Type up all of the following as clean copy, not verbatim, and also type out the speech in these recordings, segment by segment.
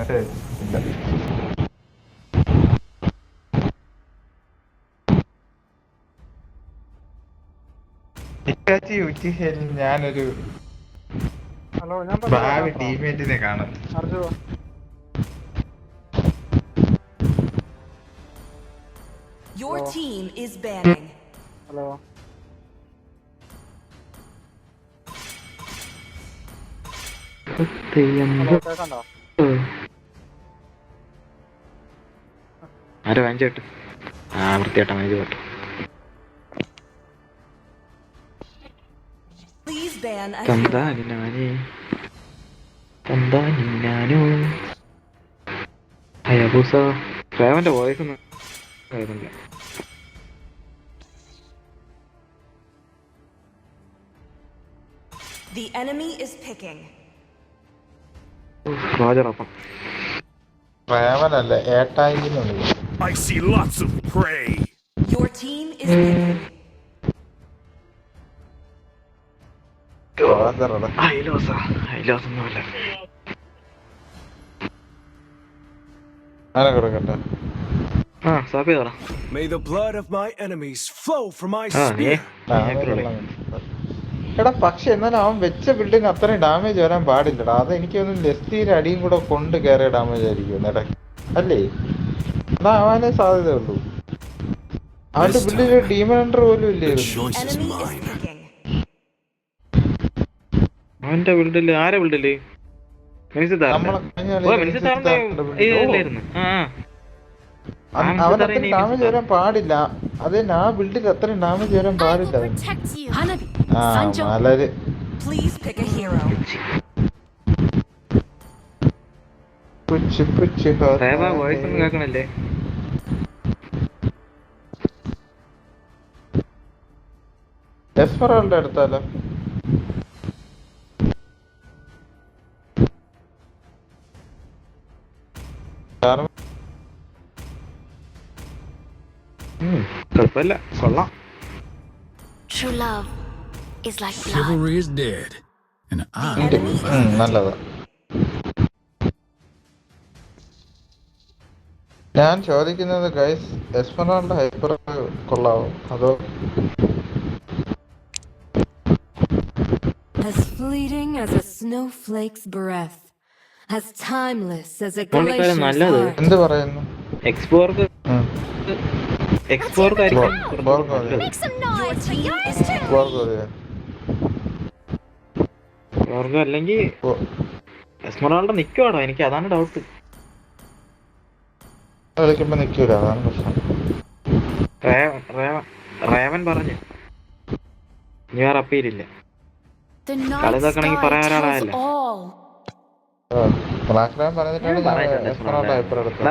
Message ഇല്ല. ഞാനൊരു hello, ഞാൻ ഭാവി ടീമേറ്റിനെ കാണും. അർജുവോ? Your team is banning. Hello, hello, കേക്കണ്ടോ? ആരോ വാങ്ങിച്ചു കേട്ടു. വൃത്തിയായിട്ടാ വാങ്ങിച്ചു കേട്ടു. Please ban a തന്താ hero. ഞാനേ തന്താ ഞാനോ ഹയബൂസ പ്രേമന്റെ വോയിസ് ഒന്നും കേൾക്കുന്നില്ല. The enemy is picking. റോജറൊപ്പം പ്രേമനല്ല, ഏട്ടായിന്നുണ്ട്. I see lots of prey. Your team is picking. അയിലോസൊന്നുമല്ല. അങ്ങനെ കൊടുക്കട്ടെ. സാപ്പി പറ. May the blood of my enemies flow from my നീ spear. എടാ, പക്ഷെ എന്നാലും അവൻ വെച്ച ബിൽഡിന് അത്രയും ഡാമേജ് വരാൻ പാടില്ലടാ. അത് എനിക്ക് തോന്നുന്നു ലെസ്റ്റിയുടെ അടിയും കൂടെ കൊണ്ട് കയറിയ ഡാമേജ് ആയിരിക്കും എടാ, അല്ലേ? അതാ അവനെ സാധ്യതയുള്ളൂ. അവന്റെ ബിൽഡിൽ ഡീമൺ ഹണ്ടർ പോലും ഇല്ലായിരുന്നു. Enemy is picking. അവന്റെ ബിൽഡില് ആരെ ബിൽഡില് നമ്മളെ അവൻ അത്രയും ഡാമേജ് വരാൻ പാടില്ല. അത് ആ ബിൽഡിൽ അത്രയും ഡാമേജ് വരാൻ പാടില്ല. മലര് Please pick a hero. Voice ഒന്നും കേൾക്കണല്ലേ? എസ്പെറാൾഡ് എടുത്താലോ? കുഴപ്പമില്ല, കൊള്ളാം. True love is like blood. Chivalry is dead, and I നല്ലതാ. ഞാൻ ചോദിക്കുന്നത് ഗൈസ്, എസ്പെറാൾഡ് ഹൈപ്പർ കൊള്ളാവോ അതോ? As fleeting as a snowflake's breath, as timeless as a glacier's നല്ലത്. heart. എന്ത് പറയുന്നു? എക്സ്പോർക്ക് Make some noise for yours too. അല്ലെങ്കിൽ എസ്മറാൾഡ് നിക്കുവാടോ, എനിക്ക് അതാണ് ഡൗട്ട്. കളിക്കുമ്പോ നിക്കൂല, അതാണ് പ്രശ്നം. റേവൻ പറഞ്ഞു ഇനി വേറെ അപ്പീലില്ല. The കളി night നോക്കണമെങ്കിൽ sky പറയാൻ tells ഒരാളായല്ലോ. all. ബ്ലാക്ക് പറഞ്ഞിട്ടാണ് ഞാൻ എസ്പെറാൾഡ് ഹൈപ്പർ എടുത്തത്.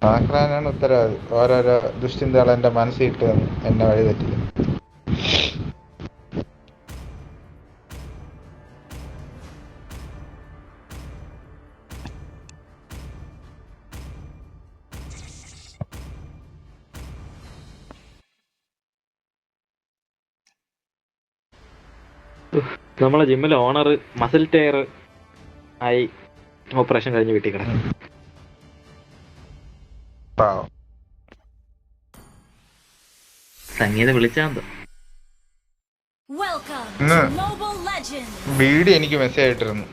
ആക്രാനാണ് ഉത്തരവാദി. ഓരോരോ ദുഷ്ചിന്തകൾ എന്റെ മനസ്സിൽ ഇട്ട് എന്നെ വഴി തെറ്റില്ല. നമ്മളെ ജിമ്മിലെ ഓണർ മസിൽ ടയർ ആയി ഓപ്പറേഷൻ കഴിഞ്ഞ് വീട്ടിൽ കിടക്കും. സംഗീത വിളിച്ചാന്തോ വീഡിയോ എനിക്ക് മെസ്സേജ് ആയിട്ടിരുന്നു.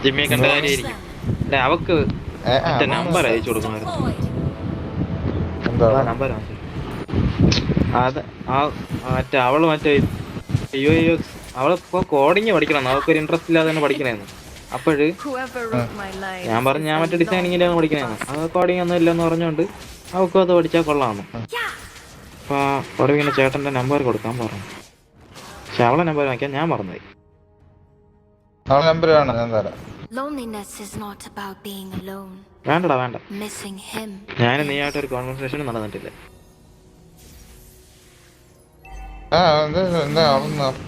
ജിമ്മിയെ കണ്ട കാര്യമായിരിക്കും. അവക്ക് നമ്പർ അയച്ചു കൊടുക്കണമായിരുന്നു. നമ്പർ അത് മറ്റേ അവള് അയ്യോ അവളിപ്പോ കോഡിങ് പഠിക്കണം. അവൾക്കൊരു ഇൻട്രസ്റ്റ് ഇല്ലാതെ തന്നെ പഠിക്കണേന്ന്. അപ്പോഴ് ഞാൻ പറഞ്ഞു ഞാൻ മറ്റേ ഡിസൈനിങ്ങിലാണ് പഠിക്കണേന്ന്. അത് കോഡിങ് ഒന്നും ഇല്ലെന്ന് പറഞ്ഞോണ്ട് അവൾക്കും അത് പഠിച്ചാൽ കൊള്ളാമെന്ന്. അപ്പൊ അവിടെ ഇങ്ങനെ ചേട്ടന്റെ നമ്പർ കൊടുക്കാൻ പറഞ്ഞു. പക്ഷെ അവളെ നമ്പർ വാങ്ങിക്കാൻ ഞാൻ മറന്നുപോയി. Loneliness is not about being alone. വേണ്ടടാ വേണ്ട. Missing him. ഞാനും നീയായിട്ടൊരു കോൺവെർസേഷനും നടന്നിട്ടില്ല.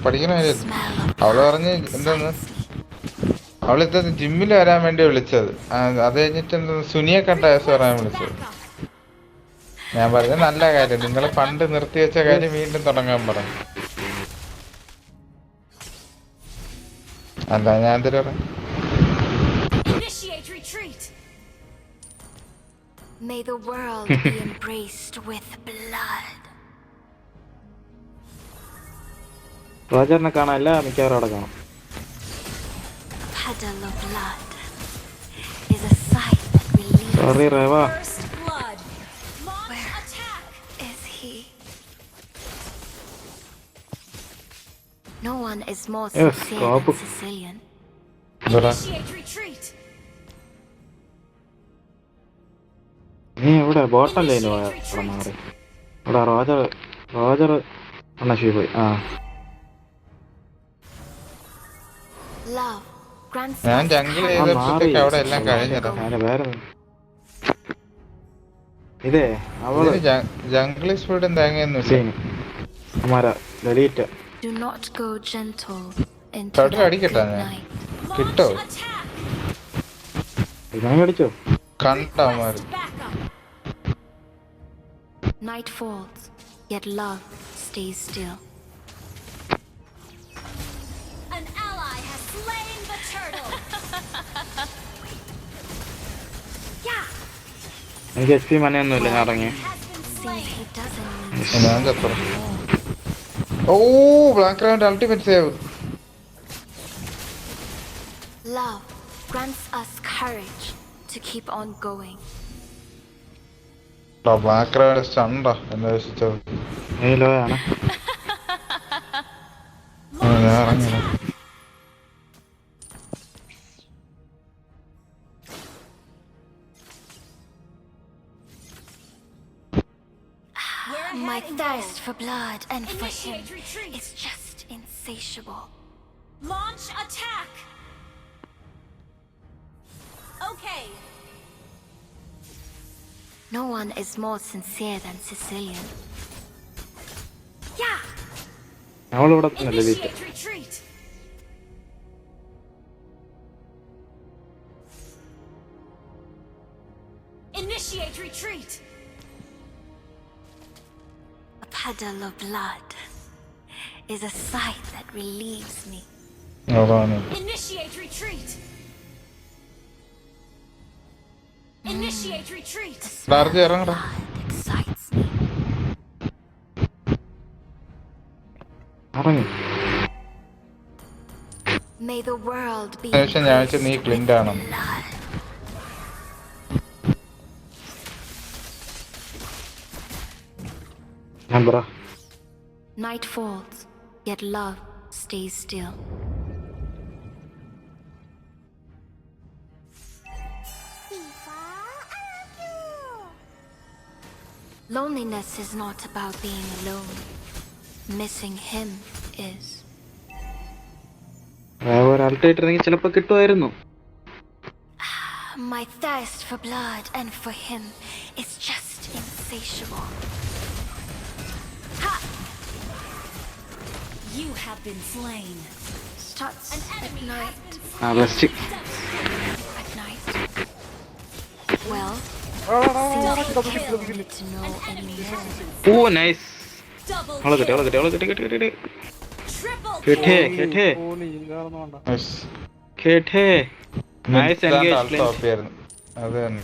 പഠിക്കണ അവള് പറഞ്ഞ് എന്താന്ന്, അവളിത് ജിമ്മിൽ വരാൻ വേണ്ടി വിളിച്ചത്. അത് കഴിഞ്ഞിട്ട് എന്താ സുനിയെ കണ്ട പറയാൻ വിളിച്ചത്. ഞാൻ പറഞ്ഞ നല്ല കാര്യം, നിങ്ങൾ പണ്ട് നിർത്തിവെച്ച കാര്യം വീണ്ടും തുടങ്ങാൻ പറഞ്ഞു. അല്ല ഞാൻ എന്തിനാ പറയാ? Initiate retreat. May the world be embraced with blood. റോജറിനെ കാണാനില്ല, മിക്കവാറും അവിടെ കാണാം. Puddle of blood is a sight that relieves. Sorry Reva. First blood. Launch Where attack. is he? No one is more Yes, sincere Kapu. than Sicilian. ഇതെടാ, Initiate retreat. നീ എവിടെ ബോട്ടല്ലേ ഇവിടെ മാറി? ഇവിടെ Roger അണ്ണാശി പോയി. ആ Love grants ഞാൻ us ജംഗിൾ courage. ചെയ്തപ്പോഴത്തേക്ക് അവിടെ എല്ലാം കഴിഞ്ഞതാ. അതിന്റെ വേറെ ഇതേ അവള് ജംഗിൾ സ്പീഡും തേങ്ങയൊന്നുമില്ല. സീന് അമാര ലലീറ്റ. Do not go gentle into Try to that അടിക്കട്ടെ good ഞാൻ. night. കിട്ടോ? Launch attack. ഇതാണ് കടിച്ചോ? കണ്ടമാര്. Request backup. Night falls, yet love stays still. An ally has slain the turtle. എനിക്ക് HP മനയൊന്നുമില്ല, ഞാൻ ഇറങ്ങി. Has been Seems slain. he doesn't need ഞാൻ ചത്ര. ഓ black round ultimate save. love grants us courage to keep on going. Black round സ്റ്റണ്ടാ എന്നെ രക്ഷിച്ചത്. ലോയാണ്. ഞാൻ ഇറങ്ങണം. We're My ahead in thirst gold. for blood and for him Initiate retreat. is just insatiable. Launch attack. Okay. No one is more sincere than Sicilian. അവളിവിടെ തന്നെ ലലീറ്റ. Initiate retreat. Initiate retreat. A puddle of blood is a sight that relieves me. അതാണ്. Initiate retreat. Initiate retreat. ഡാർജി ഇറങ്ങടാ. Blood excites me. ഇറങ്ങി. May the world be ശേഷം ഞാൻ വെച്ച നീ Clint ആണോ? blood. ഞാൻ പറ. Night falls, yet love stays still. Loneliness is not about being alone. Missing him is. ഒരു അൾട്ടേറ്ററെങ്കിൽ ചിലപ്പോ കിട്ടുമായിരുന്നു. My thirst for blood and for him is just insatiable. You have been slain. Starts An at enemy has night. been ആ best. At night. Well, Double I kill. don't need to know anymore. Oh nice. Double അവളെ കിട്ടി, kill. അവളെ കിട്ടി, അവളെ കിട്ടി, കിട്ടി, കിട്ടി. Triple കിട്ടേ, kill. കിട്ടേ, പോലി ഇതാണെന്ന് വേണ്ട. Nice. കിട്ടേ. നൈസ് ഇതാണ്ട് എൻഗേജ് അൾട്ട പ്ലേസ്. ഓപ്പിയായിരുന്നു. അത് തന്നെ.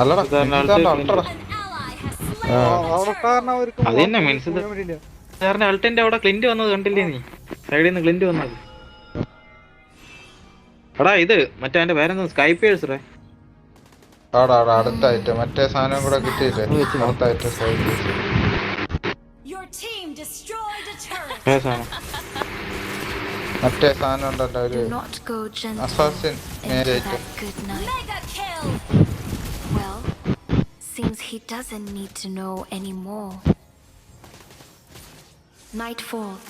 അല്ലടാ ഇതാണ്ട് ഇതാണ്ട് അൾട്ട അൾട്ടടാ. An ally has ആ. slain. അവിടെ കാരണം അവർക്ക് അത് തന്നെ means ഇത്. പോകാൻ വേണ്ടിയില്ല. സാറിന്റെ അൾട്ടിന്റെ അവിടെ ക്ലിന്റ് വന്നത് കണ്ടില്ലേ നീ? സൈഡിൽ നിന്ന് ക്ലിന്റ് വന്നത്. എടാ ഇത് മറ്റേ അതിന്റെ പേരെന്താ? സ്കൈപ്പേഴ്സ് റേ. അവിടെ അടുത്തായിട്ട് മറ്റേ സാധനം കൂടെ കിട്ടിയില്ലേ? അടുത്തായിട്ട് സൈഡിൽ. Your team destroyed a turret. പേസാണ്. മറ്റേ സാധനം ഉണ്ടല്ലോ ഒരു Do not go gentle assassin into നേരായിട്ട്. that good night. Mega kill. Well, seems he doesn't need to know anymore. Night falls,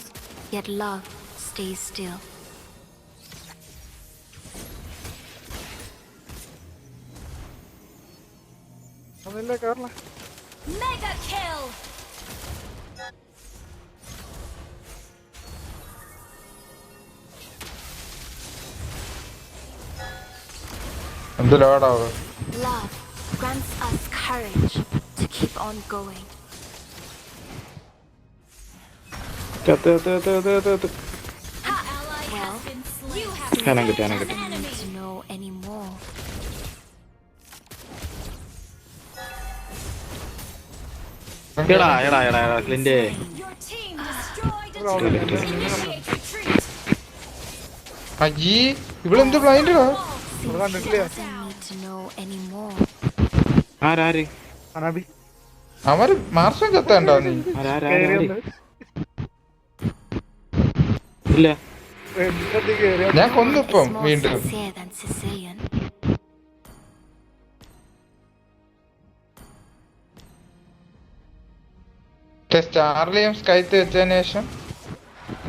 yet love stays still. ഒന്നില്ല കേരള. Mega kill. എന്ത് ലോഡാവും? Love grants us courage to keep on going. കത്ത് കത്ത് കത്ത് കത്ത് കത്ത് കത്ത്. An ally has been slain. You have Cannon slain get, cannon an get. I enemy. need to know anymore. എടാ എടാ എടാ എടാ ക്ലിന്റെ Your team destroyed a Oh, turret. okay. Initiate retreat. അയ്യേ ഇവളെന്ത് ബ്ലൈൻഡാ? ഇവിടെ കണ്ടിട്ടില്ലേ Doesn't need to know anymore. ആരാര് അനാബി അവര് മാർഷം ചത്താണ്ടോ നീ? ആരാര് കേറി ഇല്ല കേറിയ ഞാൻ കൊന്നു It's ഇപ്പം more വീണ്ടും. sincere than Sicilian. സ്റ്റാർലിയും സ്കൈത്ത് വെച്ചതിന് ശേഷം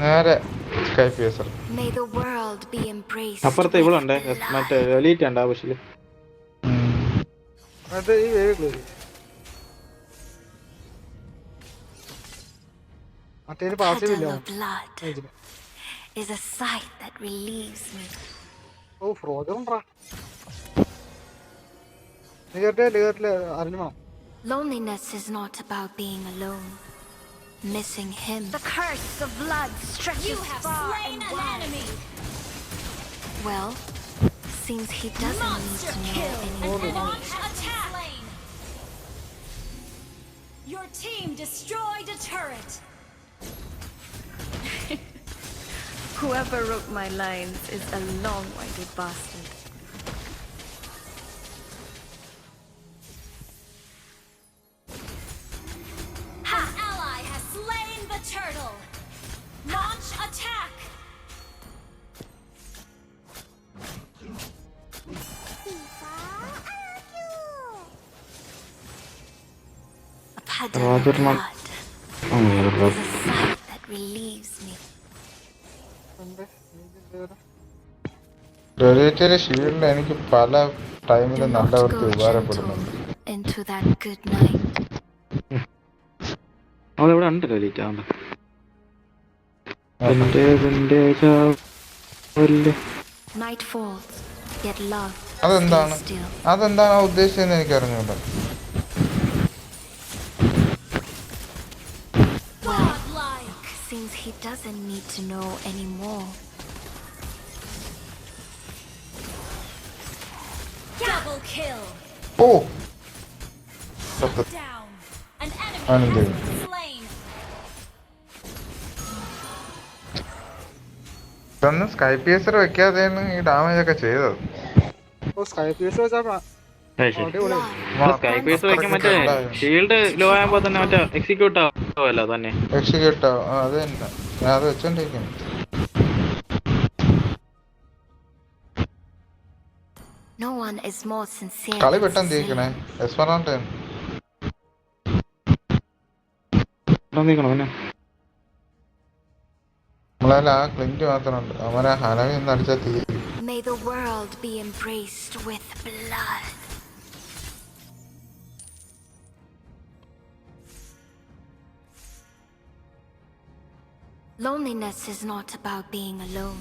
നേരെ sky pacer. May the world be embraced. അപ്പുറത്തെ ഇവളുണ്ട് with blood. മറ്റേ എലീറ്റ് ഉണ്ട് ആവശ്യത്തില്. മറ്റേ ഈ വേവ് കേറി മറ്റേ പാസീവ് ഇല്ല Puddle of blood is a sight that relieves me. ഓ ഫ്രോജൻ ഉണ്ടാ നീ കേട്ടില്ലേ അറിഞ്ഞു വേണം Loneliness is not about being alone. Missing him. The curse of blood stretches You have far slain and an wide. enemy. Well, seems he doesn't Monster need to kill. know An anymore. enemy attack. Slain. Your team destroyed a turret. Whoever wrote my lines is a long-winded bastard. An ally has slain the turtle. Launch attack. A puddle of Roger, blood man. is a sight that relieves me. ഡെലിറ്ററി shield എനിക്ക് പല Do ടൈമിലും not നല്ല വൃത്തി go ഉപകാരപ്പെടുന്നുണ്ട്. gentle into that good night. അവളിവിടെ ഉണ്ട് elite ആവുമ്പോ. എന്റെ ചാവല്. Night falls, yet love അതെന്താണ് stays still. അതെന്താണ് ആ ഉദ്ദേശിച്ചതെന്ന് എനിക്ക് അറിഞ്ഞൂടാ. Godlike. Seems he doesn't need to know anymore. Double kill. Oh Down. An enemy അവനെന്ത് has ചെയ്യും? been slain. ഇതൊന്നും സ്കൈ പേസർ വെക്കാതെയാണ് ഈ ഡാമേജ് ഒക്കെ ചെയ്തത്. ഓ സ്കൈ പീസ് വെച്ചാ അടിപൊളി സ്കൈ പേസ് വയ്ക്കാൻ മറ്റേ ഷീൽഡ് ലോ ആകുമ്പോ തന്നെ മറ്റേ എക്സിക്യൂട്ട് ആവുമല്ലോ തന്നെ. എക്സിക്യൂട്ട് ആവും. അത് തന്നെ ഞാൻ അത് വെച്ചോണ്ടിരിക്കുന്നു. No one is more sincere കളി than പെട്ടെന്ന് Sicilian. ജയിക്കണേ. എസ്പെറാൻഡോ പിന്നെ നമ്മളതിൽ ആ ക്ലിന്റ് മാത്രമുണ്ട്. അവനെ ഹനവി ഒന്ന് അടിച്ചാൽ തീരും. May the world be embraced with blood. Loneliness is not about being alone.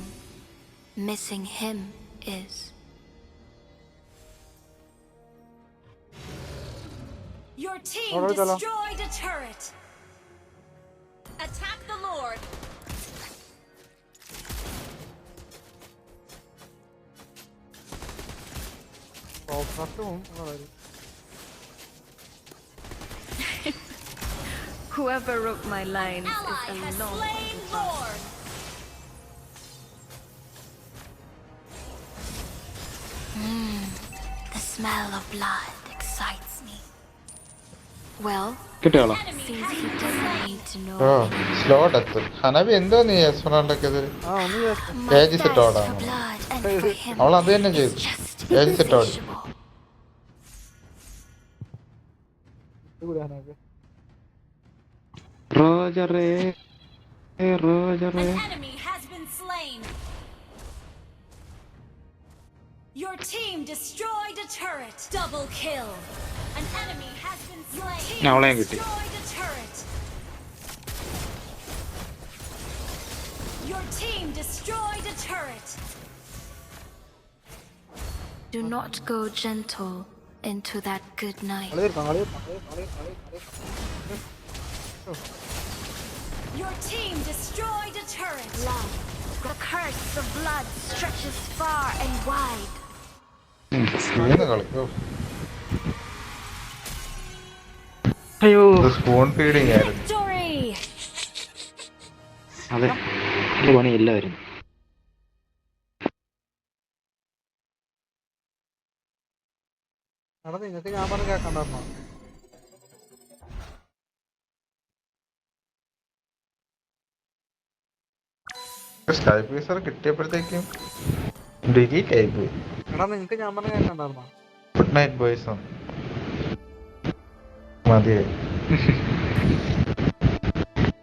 Missing him is. Your team Alright, Ella. destroyed a turret. Attack the Lord. ഓപ്പറേഷനും Whoever wrote my lines Ally is a has long slain Lord. The smell of blood excites me. Well, കിട്ടിയോളാം. Enemy seems has he been doesn't slain. need to know ഓ anymore. Slow death. ഹനവി എന്തോ നീ എസ്പെറാൻഡോക്ക് എതിരെ ആ ഒന്ന് ചേർത്ത് My age thirst set for ഓടാണ്. blood and for him അവൾ അത് തന്നെ is ചെയ്തു. just ഏജ് സെറ്റ് ഓടി. insatiable. കൂടാനൊക്കെ റോജറേ റോജറേ. An enemy has been slain. Your team destroyed a turret. Double kill. An enemy has been slain. Your team അവളെയും കിട്ടി. destroyed a turret. Your team destroyed a turret. Do not go gentle into that good night. കളി തീർക്കാം, കളി തീർക്കാം, കളി. Your team destroyed a turret. Love, the curse of blood stretches far and wide. കളി അയ്യോ spoon feeding ആയിരുന്നു. Victory! അതെ എന്റെ പണി എല്ലാവരും എടാ നിങ്ങക്ക് ഞാൻ പറഞ്ഞ കേക്കണ്ടായിരുന്നോ? സ്കൈ പീസർ കിട്ടിയപ്പോഴത്തേക്കും ഡിലീറ്റ് ആയിപ്പോയി. എടാ നിങ്ങക്ക് ഞാൻ പറഞ്ഞ കേക്കണ്ടായിരുന്നോ? Good night boys. മതിയായി.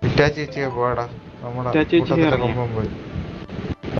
ഇറ്റാച്ചി ചേച്ചിയെ പോടാ, നമ്മുടെ ഇറ്റാച്ചി ചേച്ചി കൂട്ടത്തിലെ ഇറങ്ങിയോ? കൊമ്പൻ പോയി.